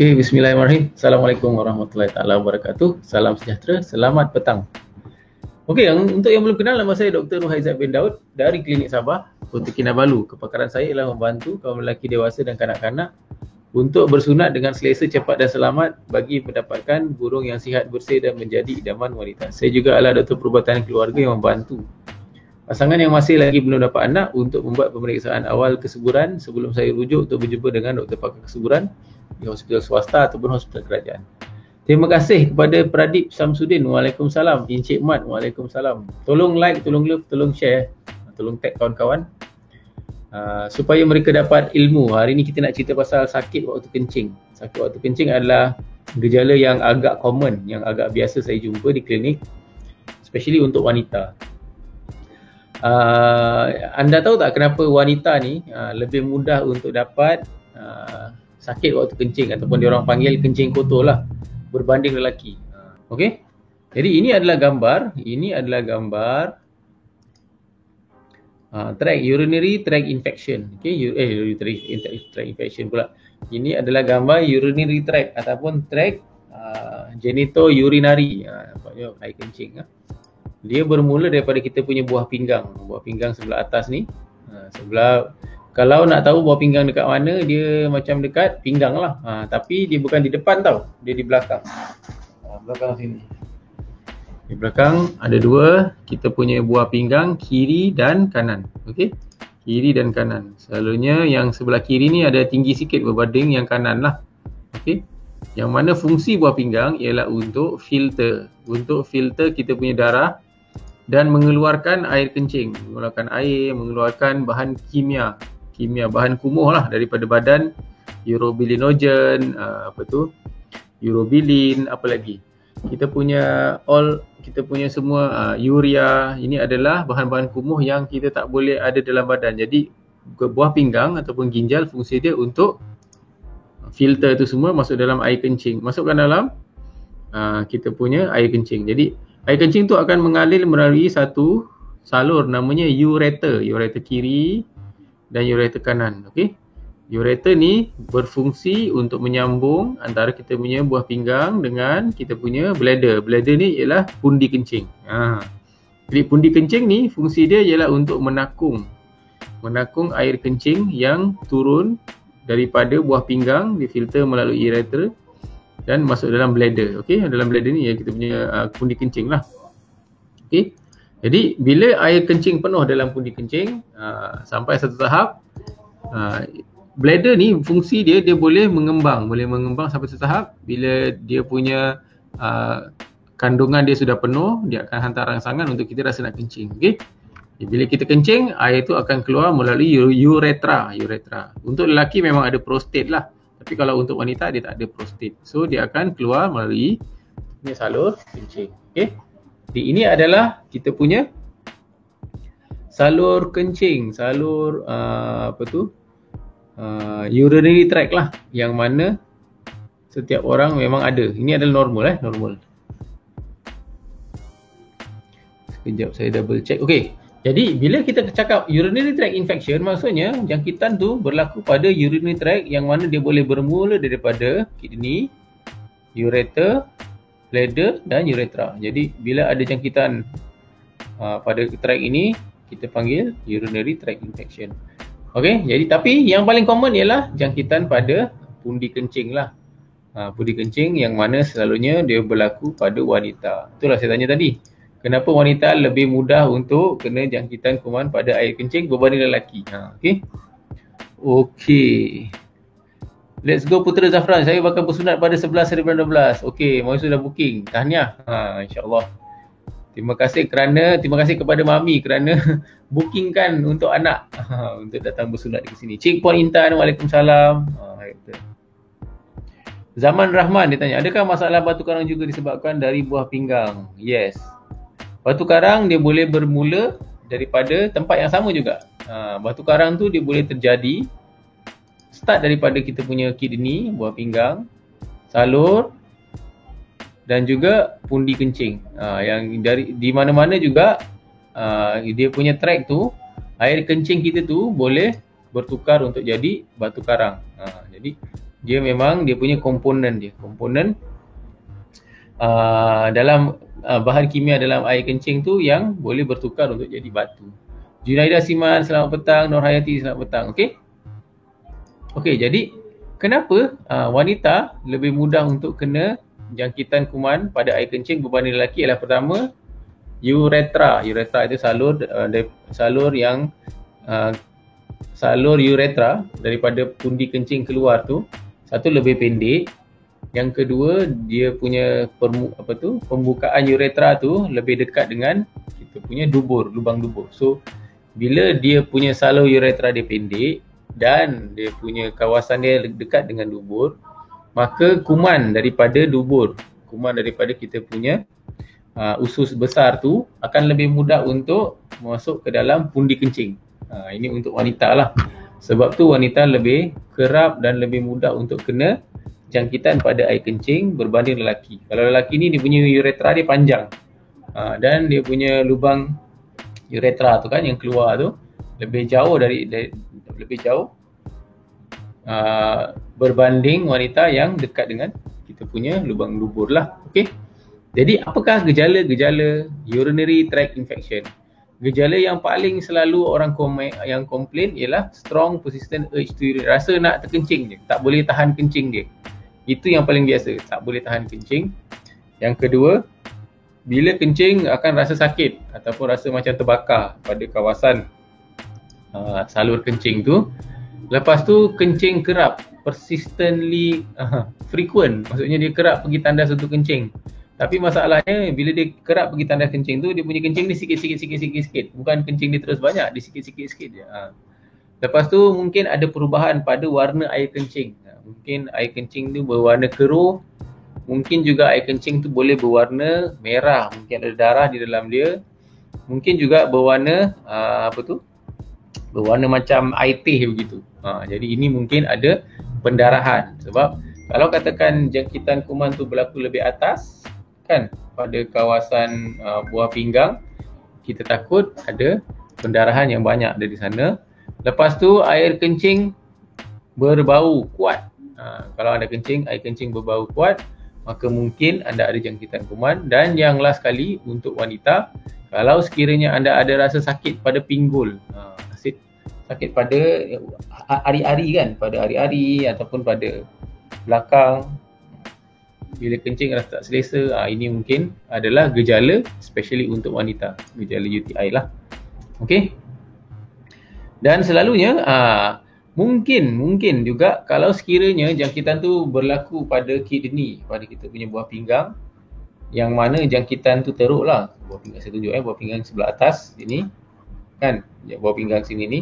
Okey, bismillahirrahmanirrahim. Assalamualaikum warahmatullahi taala wabarakatuh. Salam sejahtera, selamat petang. Okey, untuk yang belum kenal, nama saya Dr. Nur Haizat bin Daud dari Klinik Sabah, Kota Kinabalu. Kepakaran saya ialah membantu kaum lelaki dewasa dan kanak-kanak untuk bersunat dengan selesa, cepat dan selamat bagi mendapatkan burung yang sihat, bersih dan menjadi idaman wanita. Saya juga adalah doktor perubatan keluarga yang membantu pasangan yang masih lagi belum dapat anak untuk membuat pemeriksaan awal kesuburan sebelum saya rujuk untuk berjumpa dengan doktor pakar kesuburan di hospital swasta ataupun hospital kerajaan. Terima kasih kepada Pradip Samsudin. Waalaikumsalam. Encik Mat. Waalaikumsalam. Tolong like, tolong love, tolong share, tolong tag kawan-kawan supaya mereka dapat ilmu. Hari ini kita nak cerita pasal sakit waktu kencing. Sakit waktu kencing adalah gejala yang agak common, yang agak biasa saya jumpa di klinik, especially untuk wanita. Anda tahu tak kenapa wanita ni lebih mudah untuk dapat sakit waktu kencing, ataupun diorang panggil kencing kotor lah, berbanding lelaki. Okey. Jadi ini adalah gambar, urinary tract infection. Okey, urinary tract infection pula. Ini adalah gambar urinary tract ataupun tract genitourinary. Nampaknya air kencing. Dia bermula daripada kita punya buah pinggang sebelah atas ni. Kalau nak tahu buah pinggang dekat mana, dia macam dekat pinggang lah. Tapi dia bukan di depan tau, dia di belakang. Belakang sini. Di belakang ada dua, kita punya buah pinggang kiri dan kanan. Okey, kiri dan kanan. Selalunya yang sebelah kiri ni ada tinggi sikit berbanding yang kanan lah. Okey. Yang mana fungsi buah pinggang ialah untuk filter kita punya darah dan mengeluarkan air kencing, mengeluarkan air, mengeluarkan bahan kimia, bahan kumuh lah daripada badan, urobilinogen, urobilin, apa lagi. Kita punya semua urea, ini adalah bahan-bahan kumuh yang kita tak boleh ada dalam badan. Jadi buah pinggang ataupun ginjal fungsi dia untuk filter itu semua masuk dalam air kencing, masukkan dalam kita punya air kencing. Jadi air kencing tu akan mengalir melalui satu salur namanya ureter kiri dan ureter kanan. Okey. Ureter ni berfungsi untuk menyambung antara kita punya buah pinggang dengan kita punya bladder. Bladder ni ialah pundi kencing. Jadi pundi kencing ni fungsi dia ialah untuk menakung air kencing yang turun daripada buah pinggang, difilter melalui ureter dan masuk dalam bladder. Okey, dalam bladder ni ya kita punya pundi kencing lah. Okey. Jadi bila air kencing penuh dalam pundi kencing sampai satu tahap, bladder ni fungsi dia boleh mengembang sampai satu tahap. Bila dia punya kandungan dia sudah penuh, dia akan hantar rangsangan untuk kita rasa nak kencing. Okey. Bila kita kencing, air itu akan keluar melalui uretra. Untuk lelaki memang ada prostat lah. Tapi kalau untuk wanita dia tak ada prostat. So dia akan keluar melalui ini salur kencing. Okey. Jadi ini adalah kita punya salur kencing, salur urinary tract lah, yang mana setiap orang memang ada. Ini adalah normal. Sekejap saya double check. Okey. Jadi bila kita cakap urinary tract infection, maksudnya jangkitan tu berlaku pada urinary tract yang mana dia boleh bermula daripada kidney, ureter, bladder dan uretra. Jadi bila ada jangkitan pada tract ini, kita panggil urinary tract infection. Okey, jadi tapi yang paling common ialah jangkitan pada pundi kencing lah. Pundi kencing yang mana selalunya dia berlaku pada wanita. Itulah saya tanya tadi. Kenapa wanita lebih mudah untuk kena jangkitan kuman pada air kencing berbanding lelaki? Okey. Let's go Putera Zafran. Saya bakal bersunat pada 11/12. Okey, mau sudah booking. Tahniah. InsyaAllah. Terima kasih kepada Mami kerana bookingkan untuk anak untuk datang bersunat di sini. Cik Puan Intan, Waalaikumsalam. Zaman Rahman dia tanya, adakah masalah batu karang juga disebabkan dari buah pinggang? Yes. Batu karang dia boleh bermula daripada tempat yang sama juga. Batu karang tu dia boleh terjadi start daripada kita punya kidney, buah pinggang, salur dan juga pundi kencing. Yang di mana-mana juga dia punya tract tu, air kencing kita tu boleh bertukar untuk jadi batu karang. Jadi Dia memang dia punya komponen dia. Komponen dalam bahan kimia dalam air kencing tu yang boleh bertukar untuk jadi batu. Junaidah Siman, selamat petang. Nur Hayati, selamat petang. Okey. Okey, jadi kenapa wanita lebih mudah untuk kena jangkitan kuman pada air kencing berbanding lelaki ialah pertama, uretra. Uretra itu salur uretra daripada pundi kencing keluar tu, satu lebih pendek. Yang kedua, dia punya pembukaan uretra tu lebih dekat dengan kita punya dubur, lubang dubur. So, bila dia punya salur uretra dia pendek dan dia punya kawasan dia dekat dengan dubur, maka kuman daripada dubur, kuman daripada kita punya usus besar tu akan lebih mudah untuk masuk ke dalam pundi kencing. Ini untuk wanita lah. Sebab tu wanita lebih kerap dan lebih mudah untuk kena jangkitan pada air kencing berbanding lelaki. Kalau lelaki ni dia punya uretra dia panjang. Dan dia punya lubang uretra tu kan yang keluar tu lebih jauh lebih jauh berbanding wanita yang dekat dengan kita punya lubang dubur lah. Okey. Jadi apakah gejala-gejala urinary tract infection? Gejala yang paling selalu orang yang komplain ialah strong persistent urge to urinate. Rasa nak terkencing je, tak boleh tahan kencing dia. Itu yang paling biasa, tak boleh tahan kencing. Yang kedua, bila kencing akan rasa sakit ataupun rasa macam terbakar pada kawasan salur kencing tu. Lepas tu kencing kerap, persistently frequent, maksudnya dia kerap pergi tandas untuk kencing. Tapi masalahnya bila dia kerap pergi tandas kencing tu, dia punya kencing ni sikit-sikit. Bukan kencing dia terus banyak, dia sikit-sikit je. Lepas tu mungkin ada perubahan pada warna air kencing. Mungkin air kencing tu berwarna keruh. Mungkin juga air kencing tu boleh berwarna merah. Mungkin ada darah di dalam dia. Mungkin juga berwarna berwarna macam air teh begitu. Jadi ini mungkin ada pendarahan. Sebab kalau katakan jangkitan kuman tu berlaku lebih atas kan pada kawasan buah pinggang, kita takut ada pendarahan yang banyak ada di sana. Lepas tu air kencing berbau kuat. Kalau anda kencing, air kencing berbau kuat, maka mungkin anda ada jangkitan kuman. Dan yang last kali untuk wanita, kalau sekiranya anda ada rasa sakit pada pinggul, sakit pada ari-ari kan, pada ari-ari ataupun pada belakang, bila kencing rasa tak selesa, ini mungkin adalah gejala especially untuk wanita, gejala UTI lah. Okey. Dan selalunya mungkin juga kalau sekiranya jangkitan tu berlaku pada kidney, pada kita punya buah pinggang, yang mana jangkitan tu teruk lah. Buah pinggang saya tunjuk buah pinggang sebelah atas sini kan, buah pinggang sini ni.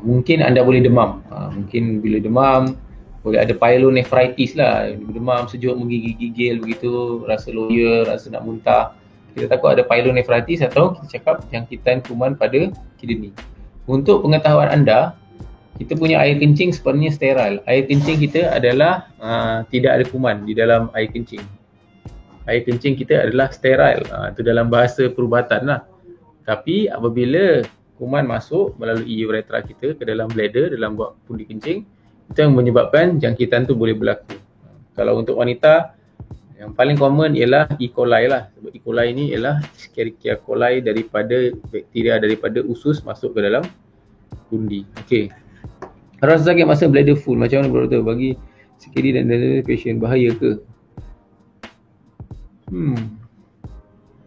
Mungkin anda boleh demam. Mungkin bila demam boleh ada pyelonephritis lah, demam sejuk menggigil-gigil begitu, rasa loya, rasa nak muntah. Kita takut ada pyelonephritis atau kita cakap jangkitan kuman pada kidney. Untuk pengetahuan anda, kita punya air kencing sebenarnya sterile. Air kencing kita adalah tidak ada kuman di dalam air kencing. Air kencing kita adalah sterile. Itu dalam bahasa perubatan lah. Tapi apabila kuman masuk melalui uretra kita ke dalam bladder, dalam buah pundi kencing, itu yang menyebabkan jangkitan tu boleh berlaku. Kalau untuk wanita, yang paling common ialah E. coli lah. Sebab E. coli ni ialah Escherichia coli daripada bakteria daripada usus masuk ke dalam pundi. Okey. Rasa sakit masa bladder full, macam mana doktor? Bagi CKD dan patient bahaya ke?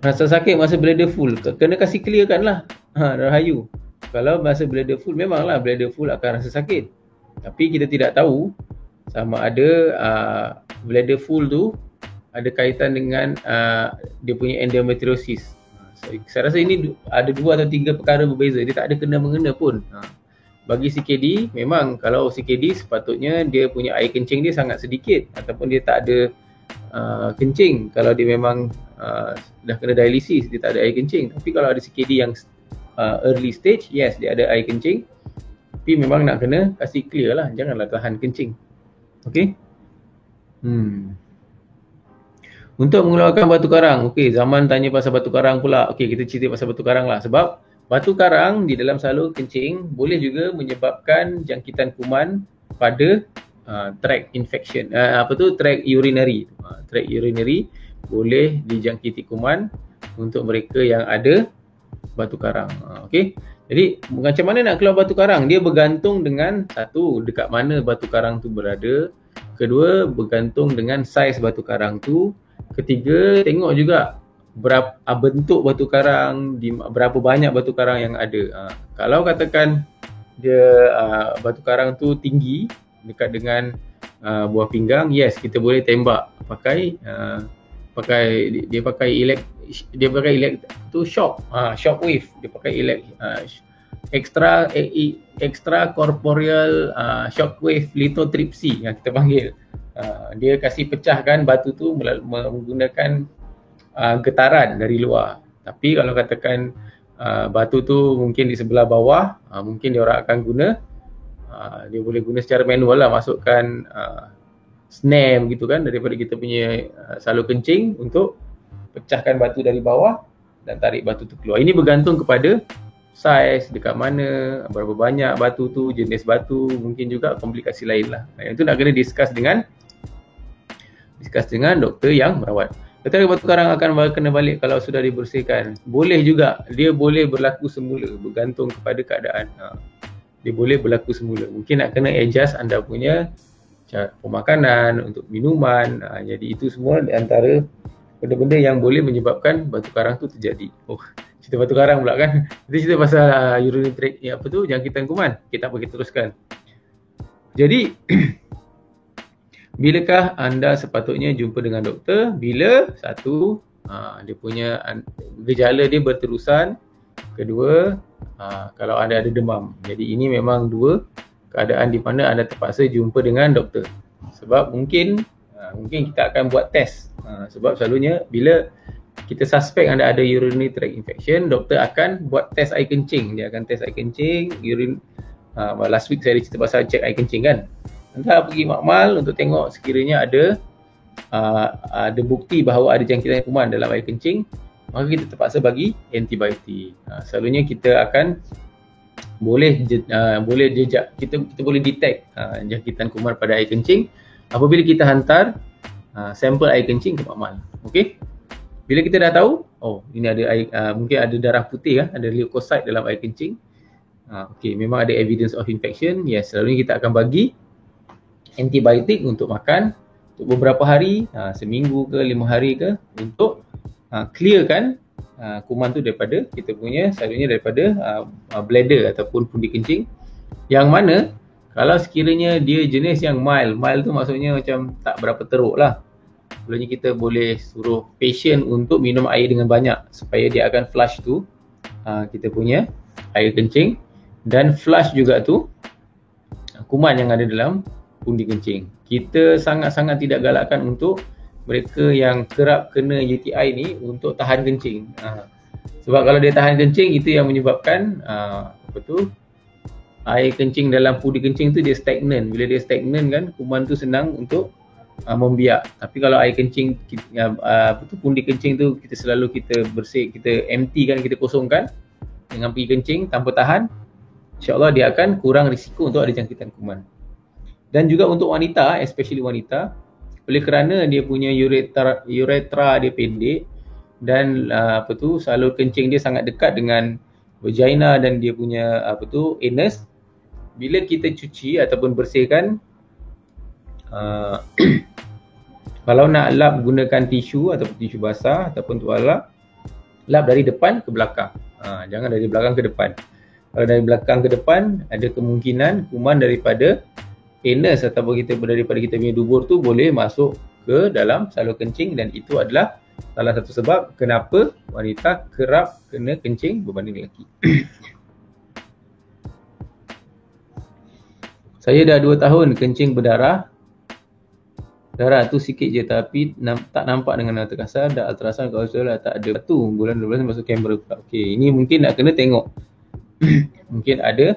Rasa sakit masa bladder full, kena kasih clearkan lah. Rahayu. Kalau masa bladder full, memanglah bladder full akan rasa sakit. Tapi kita tidak tahu sama ada bladder full tu ada kaitan dengan dia punya endometriosis. Saya rasa ini ada 2 atau 3 perkara berbeza. Dia tak ada kena-mengena pun. Bagi CKD, memang kalau CKD sepatutnya dia punya air kencing dia sangat sedikit ataupun dia tak ada kencing. Kalau dia memang dah kena dialisis, dia tak ada air kencing. Tapi kalau ada CKD yang early stage, yes, dia ada air kencing. Tapi memang nak kena kasih clear lah, janganlah tahan kencing. Okey. Untuk mengeluarkan batu karang. Okey, Zaman tanya pasal batu karang pula. Okey, kita cerita pasal batu karang lah. Sebab batu karang di dalam salur kencing boleh juga menyebabkan jangkitan kuman pada tract infection, tract urinary. Tract urinary boleh dijangkiti kuman untuk mereka yang ada batu karang. Okey. Jadi macam mana nak keluar batu karang? Dia bergantung dengan satu, dekat mana batu karang tu berada. Kedua, bergantung dengan saiz batu karang tu. Ketiga, tengok juga berapa bentuk batu karang, berapa banyak batu karang yang ada. Kalau katakan dia batu karang tu tinggi dekat dengan buah pinggang, yes, kita boleh tembak pakai shock wave. Dia pakai extra corporeal shock wave lithotripsy yang kita panggil. Dia kasih pecahkan batu tu menggunakan getaran dari luar. Tapi kalau katakan batu tu mungkin di sebelah bawah, mungkin dia orang akan guna, dia boleh guna secara manual lah, masukkan snare begitu kan daripada kita punya salur kencing untuk pecahkan batu dari bawah dan tarik batu tu keluar. Ini bergantung kepada saiz, dekat mana, berapa banyak batu tu, jenis batu, mungkin juga komplikasi lain lah. Itu nak kena discuss dengan doktor yang merawat. Tetapi batu karang akan kena balik kalau sudah dibersihkan. Boleh juga, dia boleh berlaku semula, bergantung kepada keadaan. Dia boleh berlaku semula. Mungkin nak kena adjust anda punya cara pemakanan, untuk minuman. Jadi itu semua di antara benda-benda yang boleh menyebabkan batu karang tu terjadi. Cerita batu karang pula kan. Jadi cerita pasal urinary tract, jangkitan kuman. Kita teruskan. Jadi bilakah anda sepatutnya jumpa dengan doktor? Bila satu, dia punya gejala dia berterusan. Kedua, kalau anda ada demam. Jadi ini memang dua keadaan di mana anda terpaksa jumpa dengan doktor. Sebab mungkin kita akan buat test. Sebab selalunya bila kita suspek anda ada urinary tract infection, doktor akan buat test air kencing. Dia akan test air kencing, last week saya ada cerita pasal cek air kencing kan. Anda pergi makmal untuk tengok sekiranya ada bukti bahawa ada jangkitan kuman dalam air kencing, maka kita terpaksa bagi antibiotik. Selalunya kita akan boleh jejak, kita boleh detect jangkitan kuman pada air kencing apabila kita hantar sampel air kencing ke makmal. Okey. Bila kita dah tahu, ini ada air, mungkin ada darah putih, ada leukosit dalam air kencing. Okey, memang ada evidence of infection. Yes, selalunya kita akan bagi antibiotik untuk makan untuk beberapa hari, seminggu ke 5 hari ke, untuk clearkan kuman tu daripada kita punya, selalunya daripada bladder ataupun pundi kencing, yang mana kalau sekiranya dia jenis yang mild tu maksudnya macam tak berapa teruk lah. Selalunya kita boleh suruh patient untuk minum air dengan banyak supaya dia akan flush tu kita punya air kencing, dan flush juga tu kuman yang ada dalam pundi kencing. Kita sangat-sangat tidak galakkan untuk mereka yang kerap kena UTI ni untuk tahan kencing. Sebab kalau dia tahan kencing, itu yang menyebabkan air kencing dalam pundi kencing tu dia stagnan. Bila dia stagnan kan, kuman tu senang untuk membiak. Tapi kalau air kencing pundi kencing tu kita bersih, kita empty kan, kita kosongkan dengan pergi kencing tanpa tahan, insya-Allah dia akan kurang risiko untuk ada jangkitan kuman. Dan juga untuk wanita, especially wanita, oleh kerana dia punya uretra dia pendek dan salur kencing dia sangat dekat dengan vagina dan dia punya anus, bila kita cuci ataupun bersihkan, kalau nak lap gunakan tisu ataupun tisu basah ataupun tuala, lap dari depan ke belakang. Jangan dari belakang ke depan. Kalau dari belakang ke depan, ada kemungkinan kuman daripada anus ataupun daripada kita punya dubur tu boleh masuk ke dalam salur kencing, dan itu adalah salah satu sebab kenapa wanita kerap kena kencing berbanding lelaki. Saya dah 2 tahun kencing berdarah. Darah tu sikit je tapi tak nampak dengan mata kasar. Dah ultrasound kalau sudah tak ada batu. Bulan 12 masuk kamera pula. Okey, ini mungkin nak kena tengok. Mungkin ada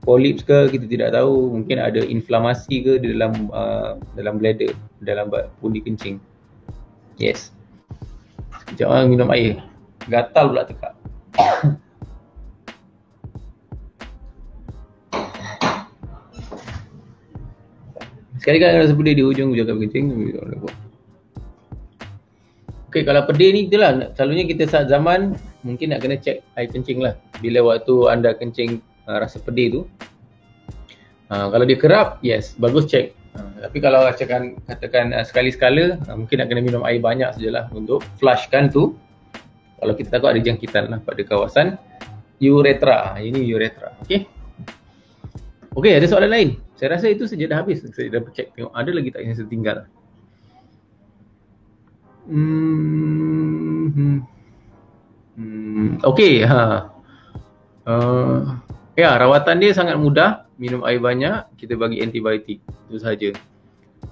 polyps ke, kita tidak tahu. Mungkin ada inflamasi ke di dalam bladder, dalam pundi kencing. Yes. Sekejap minum air. Gatal pula tekak. Sekali-kali rasa pedih di hujung jaga kencing. Okey, kalau pedih ni itulah, selalunya kita saat zaman mungkin nak kena cek air kencing lah. Bila waktu anda kencing rasa pedih tu, kalau dia kerap, yes, bagus cek. Tapi kalau katakan sekali sekala, mungkin nak kena minum air banyak sajalah untuk flushkan tu. Kalau kita takut ada jangkitan lah pada kawasan uretra. Ini uretra. Okey. Okey, ada soalan lain? Saya rasa itu saja dah habis. Saya dah cek tengok ada lagi tak yang saya tinggal. Okey, ya, rawatan dia sangat mudah. Minum air banyak, kita bagi antibiotik. Itu sahaja.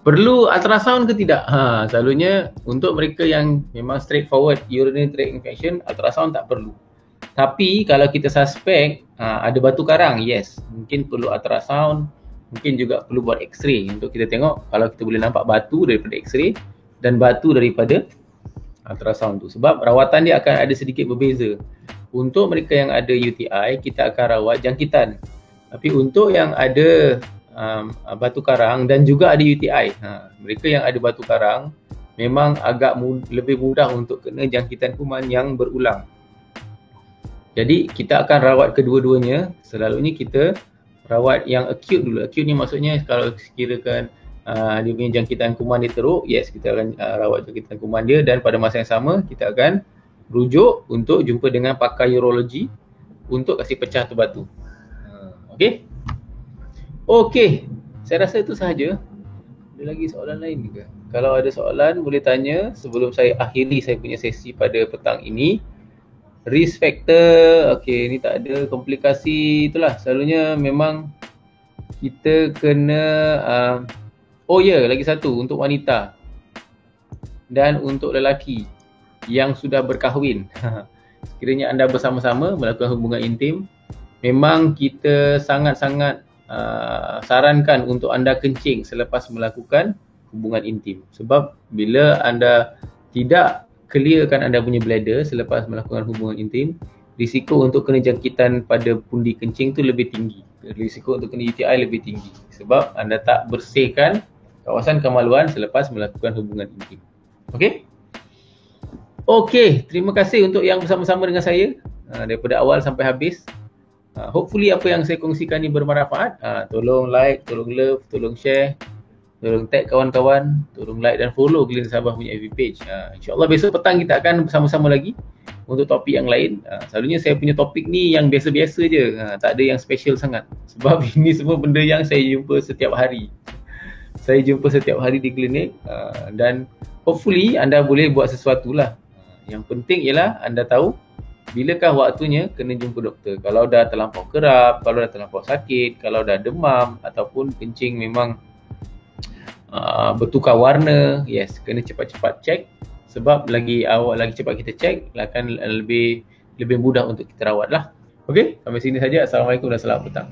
Perlu ultrasound ke tidak? Selalunya untuk mereka yang memang straightforward urinary tract infection, ultrasound tak perlu. Tapi kalau kita suspek ada batu karang, yes, mungkin perlu ultrasound. Mungkin juga perlu buat x-ray untuk kita tengok kalau kita boleh nampak batu daripada x-ray dan batu daripada ultrasound tu. Sebab rawatan dia akan ada sedikit berbeza. Untuk mereka yang ada UTI, kita akan rawat jangkitan. Tapi untuk yang ada batu karang dan juga ada UTI, mereka yang ada batu karang memang agak lebih mudah untuk kena jangkitan kuman yang berulang. Jadi kita akan rawat kedua-duanya. Selalunya kita rawat yang acute dulu. Acute ni maksudnya kalau sekirakan dia punya jangkitan kuman dia teruk, yes, kita akan rawat jangkitan kuman dia, dan pada masa yang sama kita akan rujuk untuk jumpa dengan pakar urologi untuk kasih pecah tu batu. Okey? Okey, saya rasa itu sahaja. Ada lagi soalan lain ke? Kalau ada soalan boleh tanya sebelum saya akhiri saya punya sesi pada petang ini. Risk factor, okey, ni tak ada. Komplikasi itulah, selalunya memang kita kena lagi satu untuk wanita dan untuk lelaki yang sudah berkahwin. Sekiranya anda bersama-sama melakukan hubungan intim, memang kita sangat-sangat sarankan untuk anda kencing selepas melakukan hubungan intim. Sebab bila anda tidak clearkan anda punya bladder selepas melakukan hubungan intim, risiko untuk kena jangkitan pada pundi kencing tu lebih tinggi. Risiko untuk kena UTI lebih tinggi sebab anda tak bersihkan kawasan kemaluan selepas melakukan hubungan intim. Okey? Okey, terima kasih untuk yang bersama-sama dengan saya daripada awal sampai habis. Hopefully apa yang saya kongsikan ni bermanfaat. Tolong like, tolong love, tolong share, tolong tag kawan-kawan, tolong like dan follow Klinik Sabah punya FB page. InsyaAllah besok petang kita akan bersama-sama lagi untuk topik yang lain. Selalunya saya punya topik ni yang biasa-biasa je, tak ada yang special sangat. Sebab ini semua benda yang saya jumpa setiap hari. Saya jumpa setiap hari di klinik dan hopefully anda boleh buat sesuatu lah. Yang penting ialah anda tahu bilakah waktunya kena jumpa doktor. Kalau dah terlampau kerap, kalau dah terlampau sakit, kalau dah demam ataupun kencing memang bertukar warna, yes, kena cepat-cepat cek. Sebab lagi cepat kita cek, akan lebih mudah untuk kita rawat lah. Okey, sampai sini saja. Assalamualaikum dan selamat petang.